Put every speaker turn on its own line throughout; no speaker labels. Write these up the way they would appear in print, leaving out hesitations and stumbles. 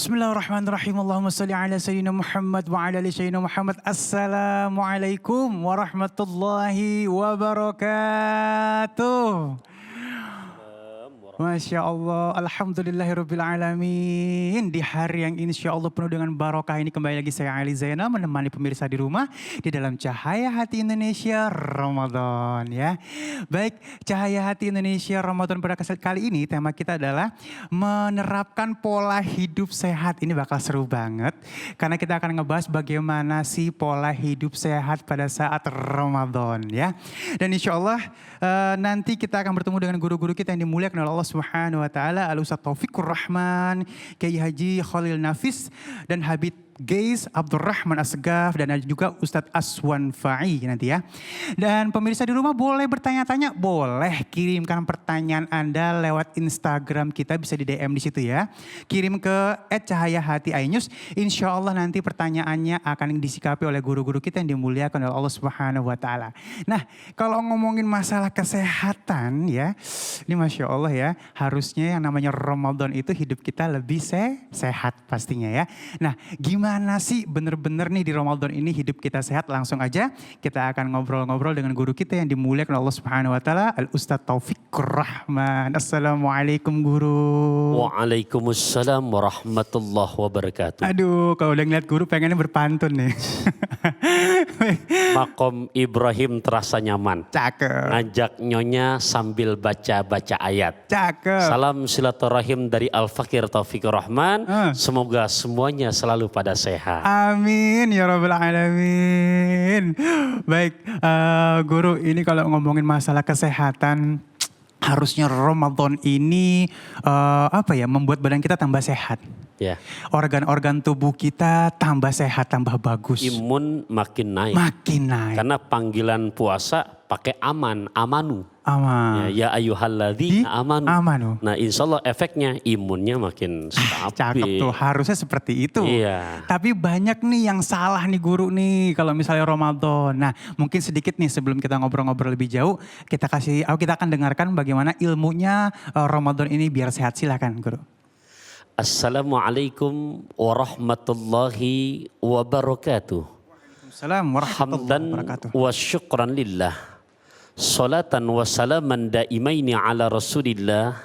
Bismillahirrahmanirrahim. Allahumma salli ala sayyidina Muhammad wa ala ali sayyidina Muhammad. Assalamualaikum warahmatullahi wabarakatuh. Masya Allah, alhamdulillahirabbil alamin. Di hari yang insya Allah penuh dengan barokah ini kembali lagi saya Ali Zainal menemani pemirsa di rumah di dalam Cahaya Hati Indonesia Ramadan ya. Baik, Cahaya Hati Indonesia Ramadan pada kali ini tema kita adalah menerapkan pola hidup sehat. Ini bakal seru banget karena kita akan ngebahas bagaimana sih pola hidup sehat pada saat Ramadan ya. Dan insya Allah nanti kita akan bertemu dengan guru-guru kita yang dimuliakan oleh Allah Subhanahu wa taala, Al-Ustaz Taufikur Rahman, Kiai Haji Khalil Nafis dan Habib Gais Abdurrahman Assegaf dan ada juga Ustadz Aswan Fa'i nanti ya. Dan pemirsa di rumah boleh bertanya-tanya, boleh kirimkan pertanyaan Anda lewat Instagram kita, bisa di DM di situ ya. Kirim ke @cahayahati_inews. Insya Allah nanti pertanyaannya akan disikapi oleh guru-guru kita yang dimuliakan oleh Allah Subhanahu wa taala. Nah, kalau ngomongin masalah kesehatan ya, ini Masya Allah ya, harusnya yang namanya Ramadan itu hidup kita lebih sehat pastinya ya. Nah, gimana sih bener-bener nih di Ramadan ini hidup kita sehat? Langsung aja kita akan ngobrol-ngobrol dengan guru kita yang dimuliakan Allah Subhanahu wa taala, Al-Ustaz Taufikur Rahman. Assalamualaikum guru.
Waalaikumsalam warahmatullahi wabarakatuh.
Aduh, kalau udah ngeliat guru pengennya berpantun nih.
Makom Ibrahim terasa nyaman.
Cakep.
Ngajak nyonya sambil baca-baca ayat.
Cakep.
Salam silaturahim dari Al-Fakir Taufikur Rahman. Semoga semuanya selalu pada sehat.
Amin ya rabbal alamin. Baik, guru, ini kalau ngomongin masalah kesehatan, harusnya Ramadan ini membuat badan kita tambah sehat.
Ya.
Organ-organ tubuh kita tambah sehat, tambah bagus.
Imun makin naik.
Makin naik.
Karena panggilan puasa pakai amanu.
Aman.
Ya ayyuhalladzina amanu. Nah, insya Allah efeknya imunnya makin stabil.
Cakep tuh, harusnya seperti itu.
Iya.
Tapi banyak nih yang salah nih guru nih kalau misalnya Ramadan. Nah, mungkin sedikit nih sebelum kita ngobrol-ngobrol lebih jauh, kita akan dengarkan bagaimana ilmunya Ramadan ini biar sehat. Silakan guru.
Assalamualaikum warahmatullahi wabarakatuh.
Waalaikumsalam warahmatullahi wabarakatuh.
Wa syukran lillah. Salatan wa salaman daimaini ala rasulillah.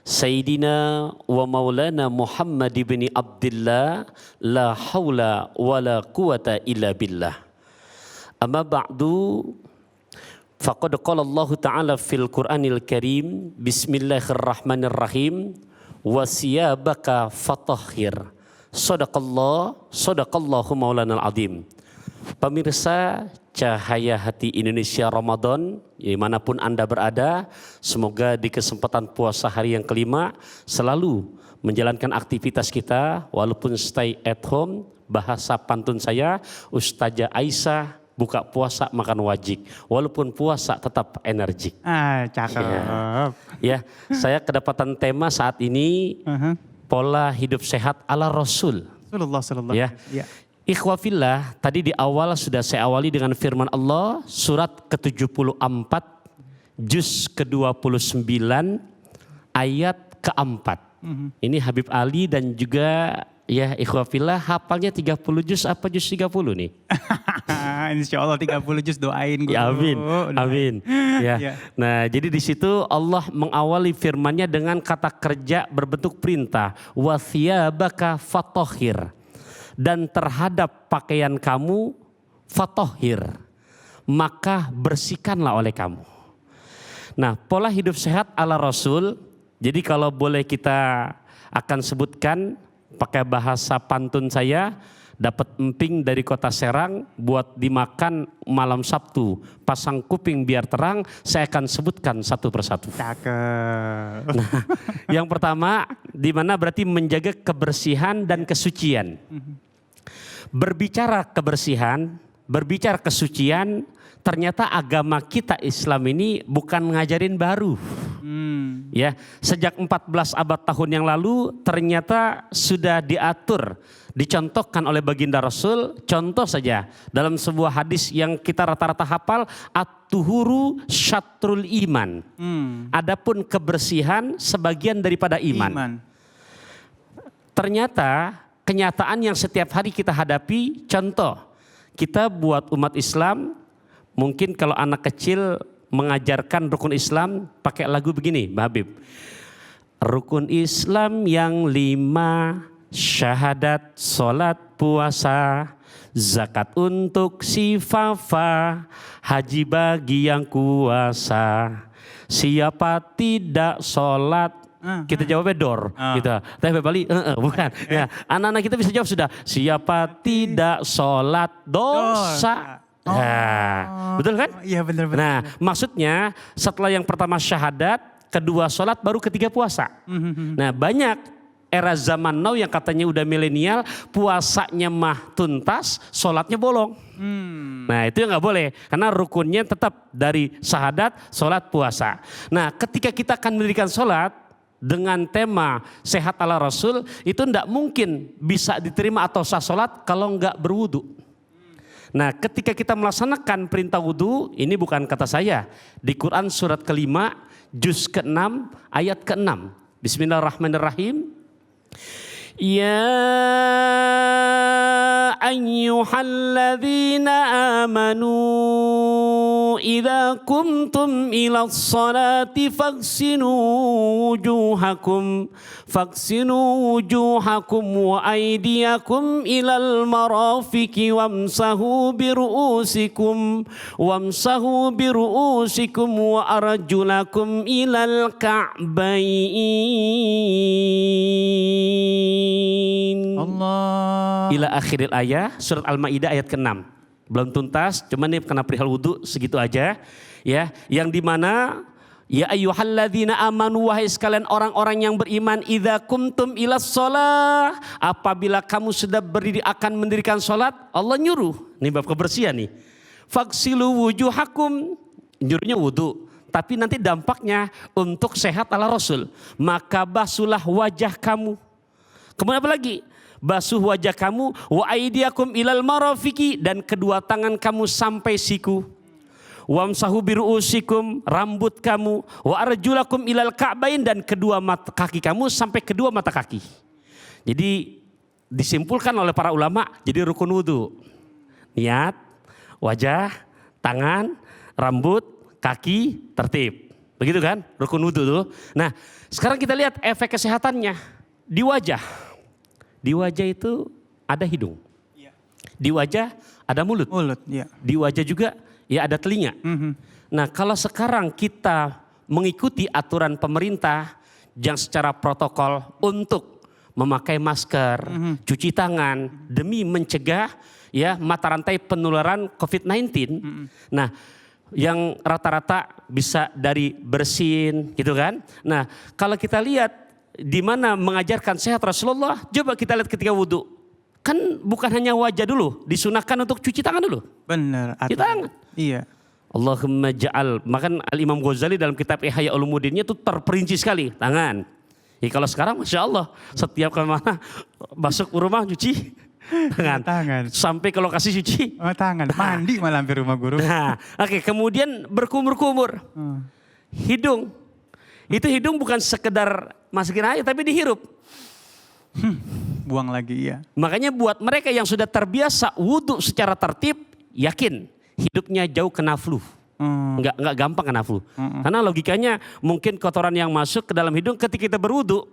Sayyidina wa maulana Muhammad ibn Abdullah. La hawla wa la quwata illa billah. Amma ba'du. Faqad qala Allah Ta'ala fil Qur'anil Karim. Bismillahirrahmanirrahim. Wasiyabaka fatahhir. Sadaqallahu maulanal azim. Pemirsa Cahaya Hati Indonesia Ramadan, dimanapun Anda berada, semoga di kesempatan puasa hari yang kelima selalu menjalankan aktivitas kita walaupun stay at home. Bahasa pantun saya, Ustazah Aisyah, buka puasa makan wajib, walaupun puasa tetap energik.
Cakep.
Ya, saya kedapatan tema saat ini pola hidup sehat ala Rasul.
Rasulullah sallallahu alaihi wasallam. Ya.
Ikhwafillah, tadi di awal sudah saya awali dengan firman Allah, surat ke-74, juz ke-29, ayat ke-4. Ini Habib Ali dan juga ya ikhwafillah hafalnya 30 juz apa juz 30 nih?
Insya Allah 30 juz, doain guru.
Ya, amin, amin. Ya.
Ya.
Nah, jadi di situ Allah mengawali firman-Nya dengan kata kerja berbentuk perintah. Wa thiyabaka fatahhir. Dan terhadap pakaian kamu fatahhir, maka bersihkanlah oleh kamu. Nah, pola hidup sehat ala Rasul. Jadi kalau boleh kita akan sebutkan pakai bahasa pantun saya, dapat emping dari kota Serang buat dimakan malam Sabtu, pasang kuping biar terang, saya akan sebutkan satu persatu.
Cakep.
Nah, yang pertama, di mana berarti menjaga kebersihan dan kesucian. Berbicara kebersihan, berbicara kesucian, ternyata agama kita Islam ini bukan ngajarin baru. Ya, sejak 14 abad tahun yang lalu ternyata sudah diatur, dicontohkan oleh baginda Rasul. Contoh saja dalam sebuah hadis yang kita rata-rata hafal, at-tuhuru syatrul iman. Adapun kebersihan sebagian daripada iman. Ternyata kenyataan yang setiap hari kita hadapi. Contoh, kita buat umat Islam, mungkin kalau anak kecil mengajarkan rukun Islam pakai lagu begini, Mbak Habib. Rukun Islam yang 5, syahadat, sholat, puasa, zakat untuk si Fafa, haji bagi yang kuasa. Siapa tidak sholat, kita jawabnya dor, gitu. Tapi Bali, bukan. Ya, anak-anak kita bisa jawab sudah. Siapa tidak sholat dosa. Betul kan?
Iya benar-benar.
Nah, maksudnya setelah yang pertama syahadat, kedua sholat, baru ketiga puasa. Nah, banyak era zaman now yang katanya udah milenial, puasanya mah tuntas, sholatnya bolong. Nah, itu yang nggak boleh, karena rukunnya tetap dari syahadat, sholat, puasa. Nah, ketika kita akan mendirikan sholat dengan tema sehat ala Rasul, itu tidak mungkin bisa diterima atau sah sholat kalau nggak berwudu. Nah, ketika kita melaksanakan perintah wudu, ini bukan kata saya, di Quran surat ke-5, juz ke-6, ayat ke-6. Bismillahirrahmanirrahim. Ya ayyuhalladzina amanu idza kumtum ila sholati faghsilu wujuhakum wa aydiyakum ilal marafiqi wamsahu biru'usikum wa arjulakum ilal ka'bayn.
Allah.
Ila akhiril ayat, surat Al-Maidah ayat ke-6. Belum tuntas, cuman ini karena perihal wudhu segitu aja. Ya, yang dimana ya ayyuhalladzina amanu, wahai sekalian orang-orang yang beriman, idza kumtum ilas shalah, apabila kamu sudah berdiri akan mendirikan salat, Allah nyuruh. Ini bab kebersihan nih. Faghsilu wujuhakum, nyuruhnya wudhu. Tapi nanti dampaknya untuk sehat ala Rasul. Maka basuhlah wajah kamu. Kemudian apa lagi? Basuh wajah kamu, wa aydiyakum ilal marafiqi, dan kedua tangan kamu sampai siku. Wamsahu biru'usikum, rambut kamu, wa arjulakum ilal ka'bain, dan kedua mata kaki kamu sampai kedua mata kaki. Jadi disimpulkan oleh para ulama jadi rukun wudu. Niat, wajah, tangan, rambut, kaki, tertib. Begitu kan? Rukun wudu tuh. Nah, sekarang kita lihat efek kesehatannya di wajah. Di wajah itu ada hidung, di wajah ada mulut,
Ya.
Di wajah juga ya ada telinga. Nah, kalau sekarang kita mengikuti aturan pemerintah yang secara protokol untuk memakai masker, cuci tangan demi mencegah ya mata rantai penularan COVID-19. Nah, yang rata-rata bisa dari bersin gitu kan. Nah, kalau kita lihat di mana mengajarkan sehat Rasulullah, coba kita lihat ketika wudhu. Kan bukan hanya wajah dulu, disunahkan untuk cuci tangan dulu.
Benar.
Cuci tangan.
Iya.
Allahumma ja'al. Makan Al-Imam Ghazali dalam kitab Ihya Ulumuddinnya itu terperinci sekali. Tangan. Ya, kalau sekarang Masya Allah, setiap kemana masuk rumah cuci tangan. Sampai ke lokasi cuci.
Tangan. Mandi malah hampir rumah guru.
Nah, oke. Kemudian berkumur-kumur. Hidung. Itu hidung bukan sekedar masukin air tapi dihirup.
Buang lagi ya.
Makanya buat mereka yang sudah terbiasa wudhu secara tertib, yakin hidupnya jauh kena flu. Enggak gampang kena flu. Karena logikanya mungkin kotoran yang masuk ke dalam hidung ketika kita berwudhu.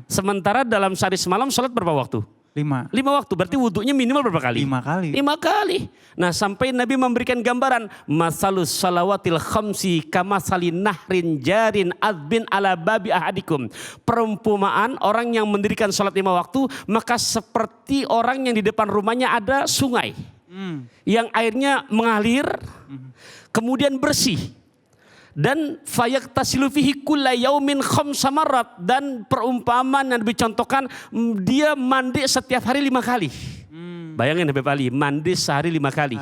Sementara dalam sehari semalam sholat berapa waktu? 5 waktu, berarti wudhunya minimal berapa kali?
5 kali.
5 kali. Nah, sampai Nabi memberikan gambaran, masalus salawatil khamsi kamasali nahrin jarin adbin ala babi ahadikum. Perumpamaan orang yang mendirikan salat 5 waktu, maka seperti orang yang di depan rumahnya ada sungai. Yang airnya mengalir, kemudian bersih. Dan fayaktasilu fihi kulla yaumin khamsa marrat, dan perumpamaan yang dicontohkan dia mandi setiap hari 5 kali. Bayangin Habib Ali, mandi sehari 5 kali.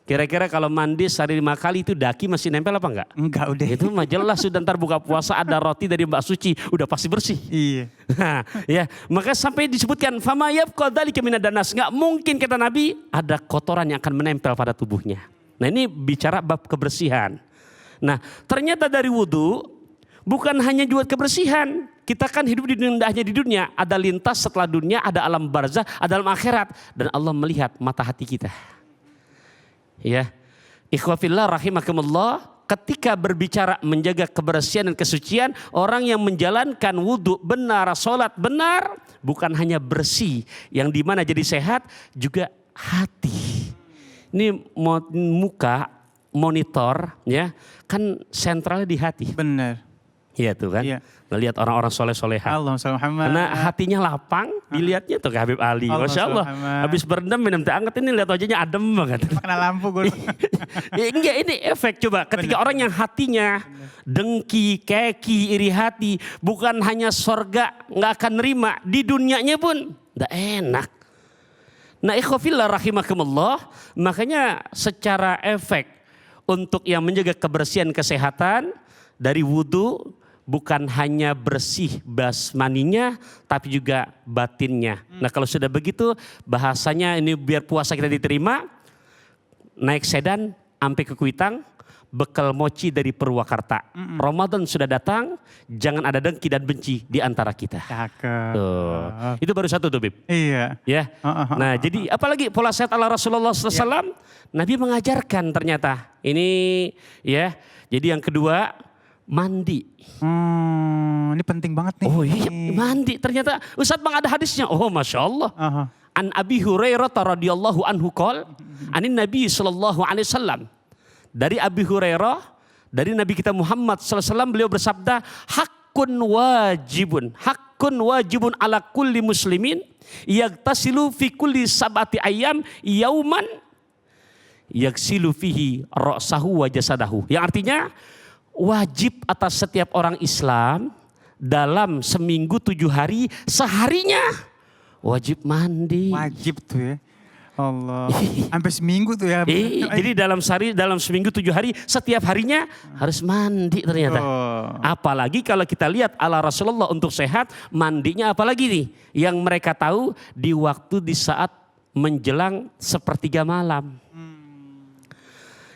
Kira-kira kalau mandi sehari 5 kali itu daki masih nempel apa enggak?
Enggak udah.
Itu mah jelas sudah ntar buka puasa ada roti dari Mbak Suci, udah pasti bersih.
Iya.
Nah, ya, maka sampai disebutkan fama yabqa dzalika minadanas, enggak mungkin kata Nabi ada kotoran yang akan menempel pada tubuhnya. Nah, ini bicara bab kebersihan. Nah, ternyata dari wudhu Bukan hanya buat kebersihan. Kita kan hidup di dunia, hanya di dunia. Ada lintas setelah dunia, ada alam barzah, ada alam akhirat. Dan Allah melihat mata hati kita. Ya, ikhwafillah rahimakumullah. Ketika berbicara menjaga kebersihan dan kesucian, orang yang menjalankan wudhu benar, sholat benar, bukan hanya bersih, yang dimana jadi sehat, juga hati. Ini muka, monitor, ya kan sentralnya di hati.
Benar.
Iya tuh kan,
Iya.
melihat orang-orang soleh-soleha.
Allahumma sholli Muhammad.
Karena hatinya lapang, dilihatnya tuh ke Habib Ali. Masya Allah, habis berendam minum teh anget ini lihat wajahnya adem banget.
Kena lampu guru.
Ya, enggak, ini efek coba. Ketika orang yang hatinya dengki, keki, iri hati, bukan hanya sorga nggak akan nerima, di dunianya pun nggak enak. Nah ikhwafillah rahimakumullah, makanya secara efek untuk yang menjaga kebersihan kesehatan dari wudhu, bukan hanya bersih basmaninya, tapi juga batinnya. Nah kalau sudah begitu, bahasanya ini biar puasa kita diterima, naik sedan sampai ke Kuitang, bekal mochi dari Purwakarta. Ramadan sudah datang, jangan ada dengki dan benci di antara kita.
Cakep.
Tuh. Itu baru satu tuh Bib.
Iya.
Ya. Nah jadi apalagi pola sehat ala Rasulullah SAW, Nabi mengajarkan ternyata. Ini ya, jadi yang kedua, mandi.
Ini penting banget nih.
Oh iya, mandi. Ternyata Ustadz Bang ada hadisnya. Oh Masya Allah. An Abi Hurairah radhiyallahu anhu qol, anin Nabi sallallahu alaihi wasallam. Dari Abi Hurairah, dari Nabi kita Muhammad sallallahu alaihi wasallam, beliau bersabda, hakun wajibun ala kulli muslimin yagtasilu fi kulli sab'ati ayyam yauman yaghsilu fihi ra'sahu wa jasadahu. Yang artinya wajib atas setiap orang Islam dalam seminggu 7 hari, seharinya wajib mandi.
Wajib tuh ya. Allah. Sampai seminggu tuh ya.
Jadi dalam seminggu 7 hari, setiap harinya harus mandi ternyata. Apalagi kalau kita lihat ala Rasulullah untuk sehat, mandinya apalagi nih. Yang mereka tahu di saat menjelang sepertiga malam.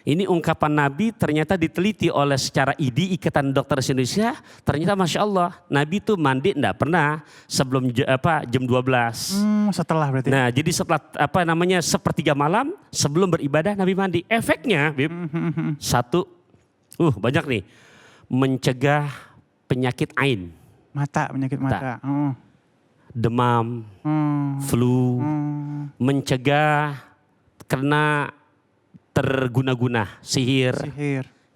Ini ungkapan Nabi ternyata diteliti oleh secara IDI, Ikatan Dokter Indonesia. Ternyata Masya Allah, Nabi tuh mandi enggak pernah sebelum jam 12.
Setelah berarti.
Nah jadi setelah sepertiga malam sebelum beribadah Nabi mandi. Efeknya Bib, satu, banyak nih. Mencegah penyakit ain.
Penyakit mata.
Demam, flu. Mencegah karena terguna-guna, sihir,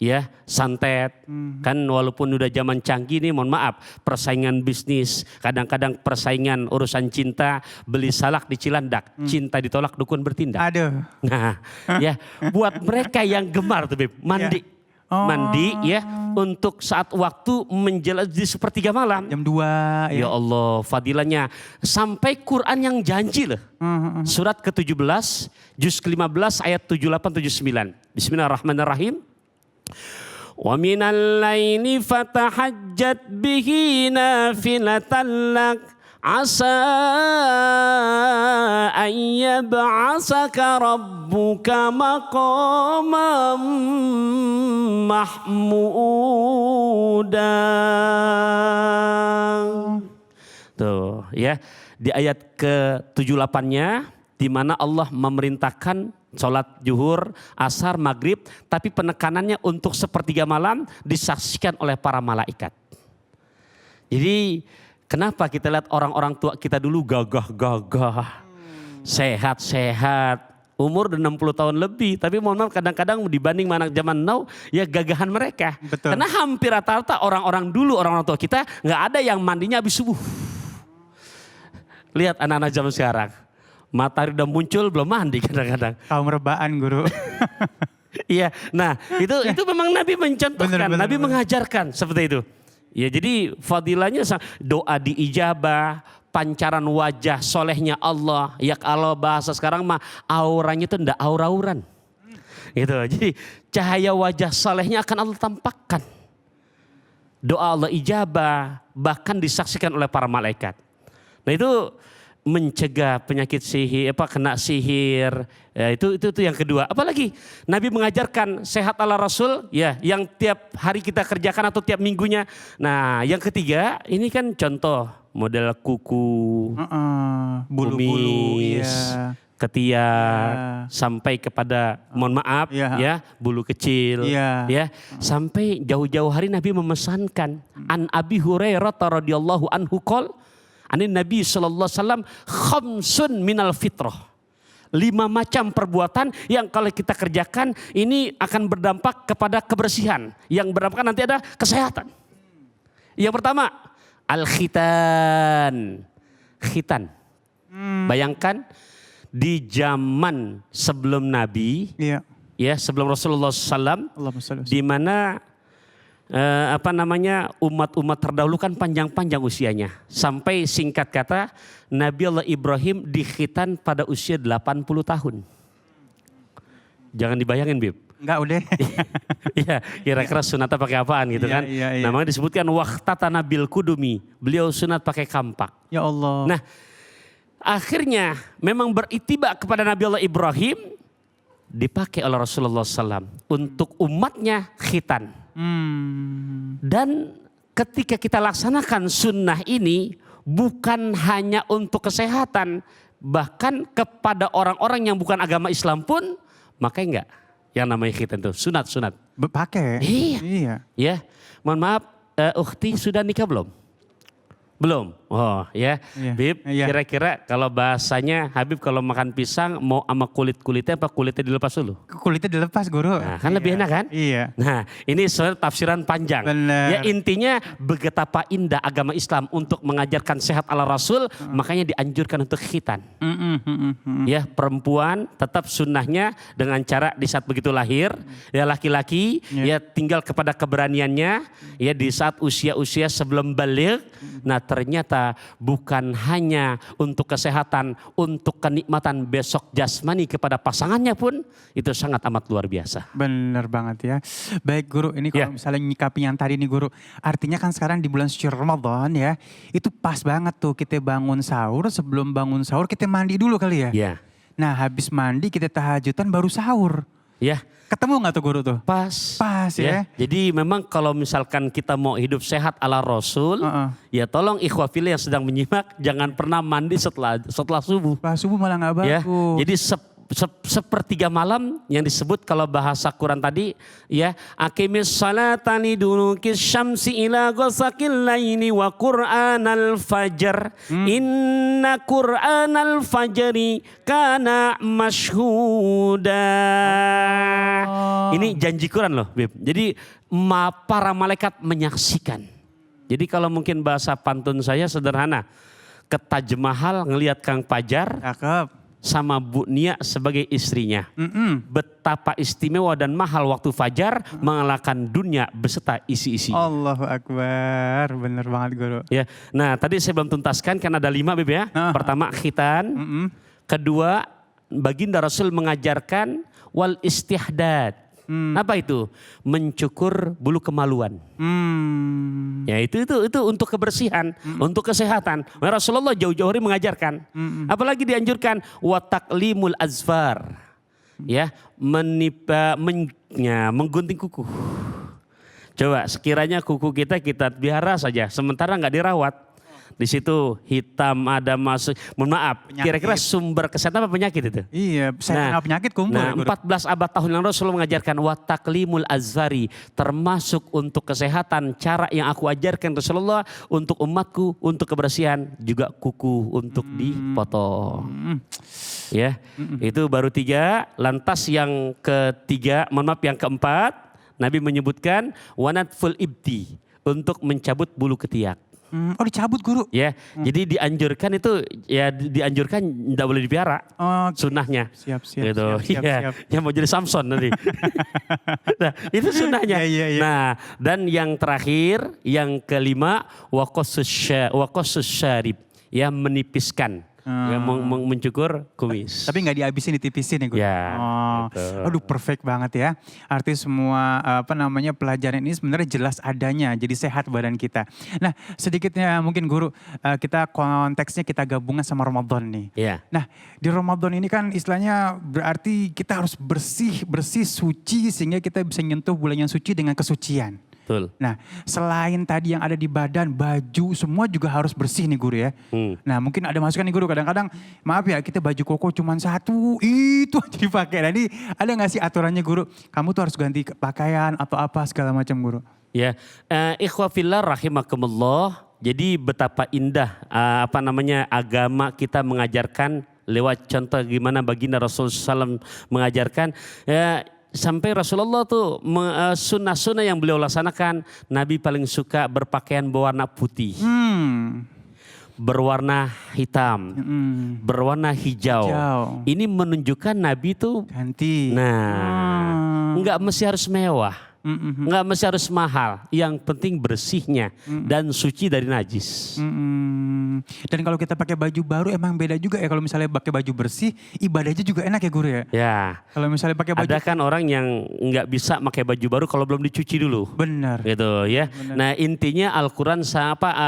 ya, santet. Kan walaupun udah zaman canggih nih, mohon maaf, persaingan bisnis, kadang-kadang persaingan urusan cinta, beli salak di Cilandak, cinta ditolak dukun bertindak.
Aduh.
Nah, ya, buat mereka yang gemar tuh Beb, mandi. Mandi ya, untuk saat waktu menjelang di sepertiga malam.
Jam 2.
Ya Allah, fadilahnya sampai Quran yang janji loh. Surat ke-17, juz ke-15 ayat 78-79. Bismillahirrahmanirrahim. Wa minal laili fatahajjat bihi nafilatan lak asa an yab'asaka rabbuka maqamam mahmuda. Tuh ya, di ayat ke-78-nya di mana Allah memerintahkan sholat zuhur, asar, maghrib, tapi penekanannya untuk sepertiga malam disaksikan oleh para malaikat. Jadi kenapa kita lihat orang-orang tua kita dulu gagah-gagah, sehat-sehat, umur udah 60 tahun lebih, tapi mohon maaf kadang-kadang dibanding anak zaman now, ya gagahan mereka.
Betul.
Karena hampir rata-rata orang-orang dulu, orang-orang tua kita nggak ada yang mandinya habis subuh. Lihat anak-anak zaman sekarang. Matahari udah muncul belum mandi kadang-kadang.
Kaum rebaan guru.
Iya, nah itu memang Nabi mencontohkan,
Bener.
Nabi mengajarkan seperti itu. Ya jadi fadilahnya doa diijabah, pancaran wajah solehnya Allah. Ya kalau bahasa sekarang mah auranya itu ndak aur-auran. Gitu. Jadi cahaya wajah solehnya akan Allah tampakkan. Doa Allah ijabah bahkan disaksikan oleh para malaikat. Nah itu mencegah penyakit sihir, kena sihir. Ya, itu yang kedua. Apalagi Nabi mengajarkan sehat ala Rasul, ya, yang tiap hari kita kerjakan atau tiap minggunya. Nah, yang ketiga, ini kan contoh model kuku,
bulu-bulu,
kumis,
iya.
ketiak, sampai kepada mohon maaf, ya, bulu kecil, ya, sampai jauh-jauh hari Nabi memesankan an Abi Hurairah radhiyallahu anhu qol anin Nabi sallallahu alaihi wasallam khamsun minal fitrah. 5 macam perbuatan yang kalau kita kerjakan ini akan berdampak kepada kebersihan. Yang berdampak nanti ada kesehatan. Yang pertama, al-khitan. Khitan. Bayangkan di zaman sebelum Nabi, ya, sebelum Rasulullah SAW, di mana umat-umat terdahulu kan panjang-panjang usianya. Sampai singkat kata Nabi Allah Ibrahim dikhitan pada usia 80 tahun. Jangan dibayangin, Bib.
Enggak, udah.
Iya, kira-kira sunatnya pakai apaan gitu kan. Namanya disebutkan waqtatana bil kudumi. Beliau sunat pakai kampak.
Ya Allah.
Nah, akhirnya memang beritiba kepada Nabi Allah Ibrahim dipakai oleh Rasulullah SAW untuk umatnya khitan. Dan ketika kita laksanakan sunnah ini bukan hanya untuk kesehatan, bahkan kepada orang-orang yang bukan agama Islam pun makanya enggak yang namanya khitan itu sunat.
Pakai.
Iya. Ya, mohon maaf, ukhti sudah nikah belum? Belum. Oh ya, Bib, kira-kira kalau bahasanya Habib kalau makan pisang mau sama kulit-kulitnya apa kulitnya dilepas dulu?
Kulitnya dilepas, Guru.
Nah, kan lebih enak kan?
Iya.
Nah, ini soal tafsiran panjang.
Bener.
Ya, intinya betapa indah agama Islam untuk mengajarkan sehat ala Rasul, makanya dianjurkan untuk khitan. Ya, perempuan tetap sunnahnya dengan cara di saat begitu lahir, ya laki-laki ya tinggal kepada keberaniannya, ya di saat usia-usia sebelum baligh. Nah, ternyata bukan hanya untuk kesehatan, untuk kenikmatan besok jasmani kepada pasangannya pun itu sangat amat luar biasa.
Bener banget ya. Baik, Guru, ini kalau misalnya nyikapi yang tadi nih, Guru, artinya kan sekarang di bulan suci Ramadan ya, itu pas banget tuh kita bangun sahur, sebelum bangun sahur kita mandi dulu kali ya.
Iya.
Nah, habis mandi kita tahajudan baru sahur.
Ya.
Ketemu gak tuh, Guru tuh?
Pas
ya.
Jadi memang kalau misalkan kita mau hidup sehat ala Rasul, ya tolong ikhwah fillah yang sedang menyimak jangan pernah mandi setelah subuh.
Setelah subuh malah gak bagus.
Ya, jadi sepertiga malam yang disebut kalau bahasa Quran tadi, ya, aqimis salata lidulukis syamsi ila ghasaqil laili wa qur'anal fajr. Inna qur'anal fajri kana mashhuda. Ini janji Quran loh, Bib. Jadi para malaikat menyaksikan. Jadi kalau mungkin bahasa pantun saya sederhana. Ke Taj Mahal ngelihat Kang Pajar.
Cakep.
Sama Bu Nia sebagai istrinya. Betapa istimewa dan mahal waktu fajar mengalahkan dunia beserta isi-isi.
Allahu Akbar, bener banget, Guru.
Ya, nah tadi saya belum tuntaskan kan ada 5, Bib ya. Pertama khitan, kedua baginda Rasul mengajarkan wal istihdad. Apa itu? Mencukur bulu kemaluan. Ya itu untuk kebersihan, untuk kesehatan. Rasulullah jauh-jauh hari mengajarkan. Apalagi dianjurkan wa taqlimul azfar. Ya, menggunting kuku. Coba sekiranya kuku kita pelihara saja, sementara nggak dirawat. Di situ hitam ada masuk. Mohon maaf, kira-kira sumber kesehatan apa penyakit itu?
Iya, saya kenal penyakit kumpul.
Nah, 14 abad tahun yang Rasulullah mengajarkan wa taqlimul azfari, termasuk untuk kesehatan. Cara yang aku ajarkan Rasulullah untuk umatku, untuk kebersihan, juga kuku untuk dipotong. Ya, itu baru 3. Lantas yang ketiga, mohon maaf, yang keempat, Nabi menyebutkan wanatful ibti, untuk mencabut bulu ketiak.
Oh, dicabut, Guru?
Ya, jadi dianjurkan itu, ya dianjurkan tidak boleh dipelihara, sunnahnya.
Siap.
Ya mau jadi Samson nanti. Nah, itu sunnahnya. Nah, dan yang terakhir, yang kelima, waqasus syarib, ya menipiskan Ya, mencukur kumis.
Tapi nggak dihabisin, ditipisin ya guru?
Ya,
Oh,
betul.
aduh perfect banget ya. Arti semua pelajaran ini sebenarnya jelas adanya, jadi sehat badan kita. Nah sedikitnya mungkin guru, kita konteksnya kita gabungan sama Ramadan nih.
Ya.
Nah di Ramadan ini kan istilahnya berarti kita harus bersih suci sehingga kita bisa nyentuh bulan yang suci dengan kesucian.
Betul.
Nah selain tadi yang ada di badan, baju semua juga harus bersih nih guru ya. Nah mungkin ada masukan nih guru, kadang-kadang maaf ya kita baju koko cuma satu, itu aja dipakai. Nah ini ada gak sih aturannya guru? Kamu tuh harus ganti pakaian atau apa segala macam guru.
Ya, ikhwa fillah rahimakumullah. Jadi betapa indah agama kita mengajarkan lewat contoh gimana baginda Rasulullah SAW mengajarkan. Ya, sampai Rasulullah tuh sunnah-sunnah yang beliau laksanakan, Nabi paling suka berpakaian berwarna putih, berwarna hitam, berwarna hijau. Ini menunjukkan Nabi tuh
ganti.
Nah, nggak mesti harus mewah. Nggak mesti harus mahal, yang penting bersihnya dan suci dari najis.
Dan kalau kita pakai baju baru emang beda juga ya, kalau misalnya pakai baju bersih ibadahnya juga enak ya guru ya.
Ya.
Kalau misalnya pakai baju.
Ada kan orang yang nggak bisa pakai baju baru kalau belum dicuci dulu.
Benar.
Gitu ya.
Benar.
Nah intinya Al-Quran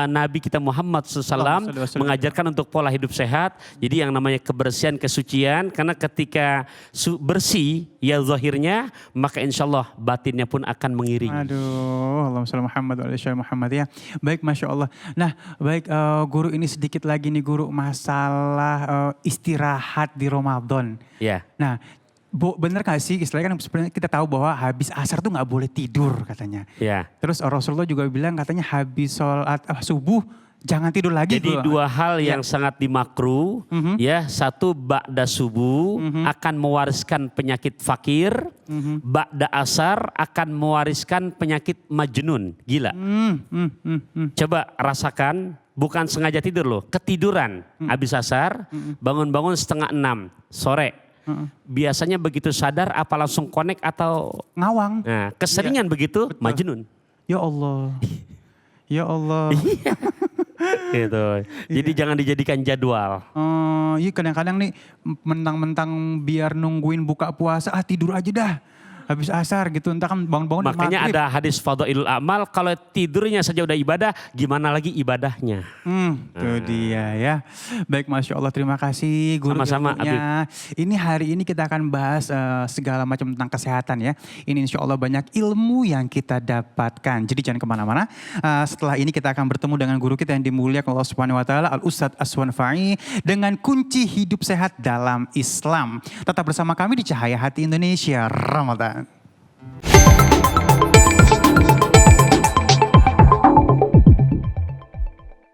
Nabi kita Muhammad SAW mengajarkan untuk pola hidup sehat. Jadi yang namanya kebersihan, kesucian, karena ketika bersih ya zahirnya, maka insya Allah batinnya pun akan mengiring.
Aduh, Allahumma sholli Muhammad wa ala ali Muhammad ya. Baik, Masya Allah. Nah, baik guru, ini sedikit lagi nih guru, masalah istirahat di Ramadan.
Ya.
Nah, bener gak sih istilahnya kan sebenarnya kita tahu bahwa habis asar tuh gak boleh tidur katanya.
Ya.
Terus Rasulullah juga bilang katanya habis sholat subuh jangan tidur lagi.
Jadi dua hal yang sangat dimakruh, ya. Satu, ba'da subuh akan mewariskan penyakit fakir, ba'da asar akan mewariskan penyakit majnun, gila. Coba rasakan, bukan sengaja tidur loh, ketiduran habis asar, bangun-bangun 5:30 sore. Biasanya begitu sadar apa langsung connect atau
ngawang.
Nah, keseringan begitu, betul. Majnun.
Ya Allah. Ya Allah.
Gitu. Jadi jangan dijadikan jadwal.
Iya kadang-kadang nih mentang-mentang biar nungguin buka puasa, tidur aja dah. Habis asar gitu, entah kan bangun-bangun.
Makanya ada hadis fadhailul amal, kalau tidurnya saja udah ibadah, gimana lagi ibadahnya?
Itu dia ya. Baik, Masya Allah, terima kasih guru.
Sama-sama,
ini hari ini kita akan bahas segala macam tentang kesehatan ya. Ini insya Allah banyak ilmu yang kita dapatkan. Jadi jangan kemana-mana. Setelah ini kita akan bertemu dengan guru kita yang dimuliakan Allah Subhanahu Wa Taala, Al Ustadz Aswan Fa'i, dengan kunci hidup sehat dalam Islam. Tetap bersama kami di Cahaya Hati Indonesia Ramadan.